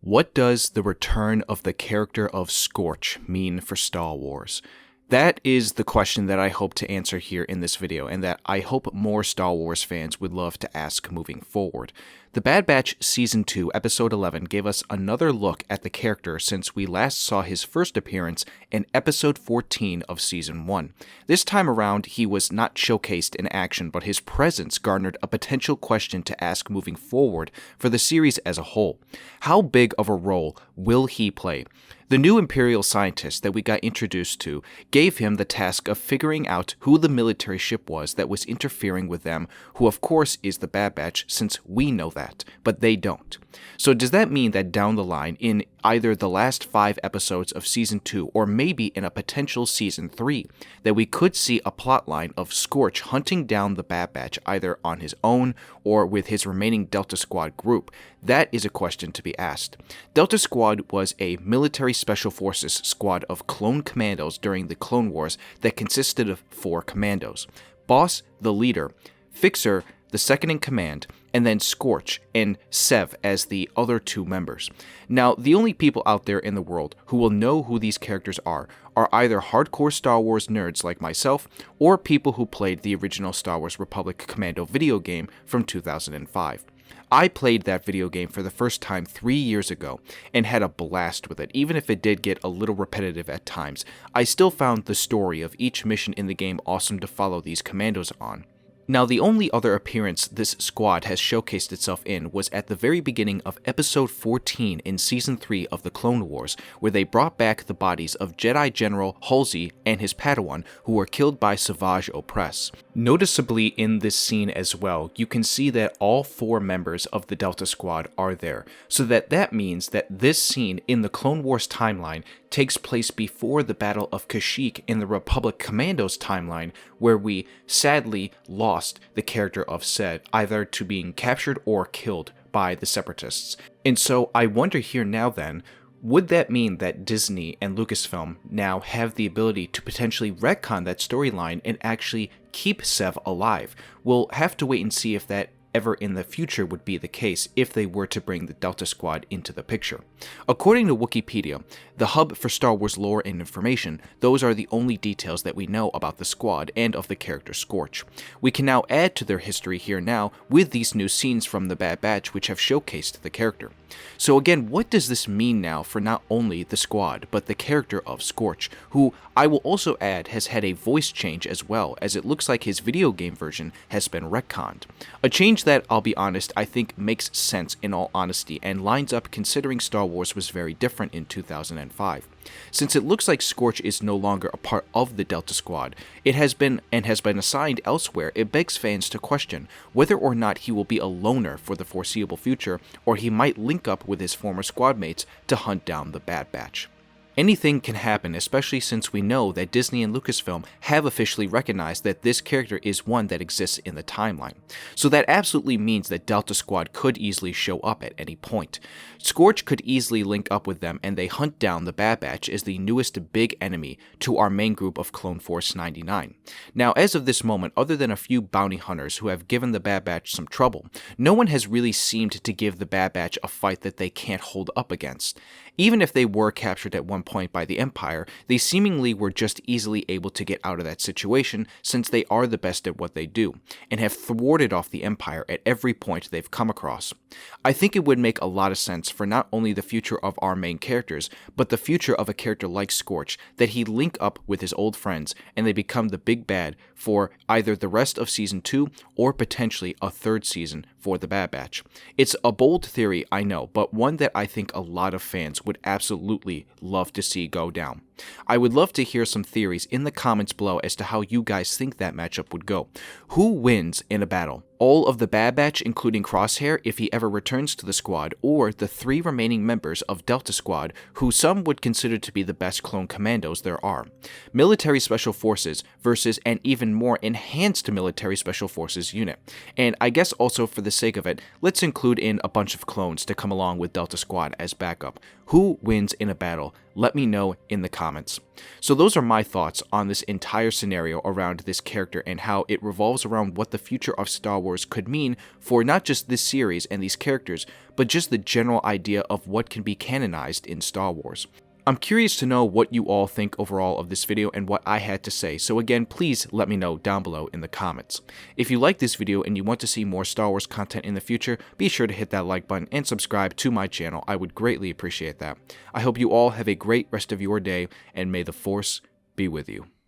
What does the return of the character of Scorch mean for Star Wars? That is the question that I hope to answer here in this video, and that I hope more Star Wars fans would love to ask moving forward. The Bad Batch Season 2, Episode 11 gave us another look at the character since we last saw his first appearance in Episode 14 of Season 1. This time around, he was not showcased in action, but his presence garnered a potential question to ask moving forward for the series as a whole. How big of a role will he play? The new Imperial scientist that we got introduced to gave him the task of figuring out who the military ship was that was interfering with them, who of course is the Bad Batch, since we know that, but they don't. So does that mean that down the line, in either the last 5 episodes of Season 2 or maybe in a potential Season 3, that we could see a plotline of Scorch hunting down the Bad Batch either on his own or with his remaining Delta Squad group? That is a question to be asked. Delta Squad was a military special forces squad of clone commandos during the Clone Wars that consisted of 4 commandos: Boss, the leader; Fixer, the second in command; and then Scorch and Sev as the other 2 members. Now, the only people out there in the world who will know who these characters are either hardcore Star Wars nerds like myself, or people who played the original Star Wars Republic Commando video game from 2005. I played that video game for the first time 3 years ago and had a blast with it. Even if it did get a little repetitive at times, I still found the story of each mission in the game awesome to follow these commandos on. Now, the only other appearance this squad has showcased itself in was at the very beginning of Episode 14 in Season 3 of the Clone Wars, where they brought back the bodies of Jedi General Halsey and his Padawan, who were killed by Savage Opress. Noticeably in this scene as well, you can see that all 4 members of the Delta Squad are there, so that means that this scene in the Clone Wars timeline takes place before the Battle of Kashyyyk in the Republic Commandos timeline, where we sadly lost the character of Ced, either to being captured or killed by the Separatists. And so I wonder here now then, would that mean that Disney and Lucasfilm now have the ability to potentially retcon that storyline and actually keep Sev alive? We'll have to wait and see if that ever in the future would be the case if they were to bring the Delta Squad into the picture. According to Wikipedia, the hub for Star Wars lore and information, those are the only details that we know about the squad and of the character Scorch. We can now add to their history here now with these new scenes from the Bad Batch which have showcased the character. So again, what does this mean now for not only the squad, but the character of Scorch, who I will also add has had a voice change as well, as it looks like his video game version has been retconned. A change that, I'll be honest, I think makes sense in all honesty, and lines up considering Star Wars was very different in 2005. Since it looks like Scorch is no longer a part of the Delta Squad, it has been assigned elsewhere, it begs fans to question whether or not he will be a loner for the foreseeable future, or he might link up with his former squad mates to hunt down the Bad Batch. Anything can happen, especially since we know that Disney and Lucasfilm have officially recognized that this character is one that exists in the timeline. So that absolutely means that Delta Squad could easily show up at any point. Scorch could easily link up with them and they hunt down the Bad Batch as the newest big enemy to our main group of Clone Force 99. Now, as of this moment, other than a few bounty hunters who have given the Bad Batch some trouble, no one has really seemed to give the Bad Batch a fight that they can't hold up against. Even if they were captured at one point by the Empire, they seemingly were just easily able to get out of that situation since they are the best at what they do, and have thwarted off the Empire at every point they've come across. I think it would make a lot of sense for not only the future of our main characters, but the future of a character like Scorch, that he link up with his old friends and they become the big bad for either the rest of Season 2 or potentially a 3rd season for the Bad Batch. It's a bold theory, I know, but one that I think a lot of fans would absolutely love to see go down. I would love to hear some theories in the comments below as to how you guys think that matchup would go. Who wins in a battle? All of the Bad Batch, including Crosshair, if he ever returns to the squad, or the 3 remaining members of Delta Squad, who some would consider to be the best clone commandos there are. Military Special Forces versus an even more enhanced Military Special Forces unit. And I guess also for the sake of it, let's include in a bunch of clones to come along with Delta Squad as backup. Who wins in a battle? Let me know in the comments. comments. So those are my thoughts on this entire scenario around this character and how it revolves around what the future of Star Wars could mean for not just this series and these characters, but just the general idea of what can be canonized in Star Wars. I'm curious to know what you all think overall of this video and what I had to say, so again, please let me know down below in the comments. If you like this video and you want to see more Star Wars content in the future, be sure to hit that like button and subscribe to my channel. I would greatly appreciate that. I hope you all have a great rest of your day, and may the Force be with you.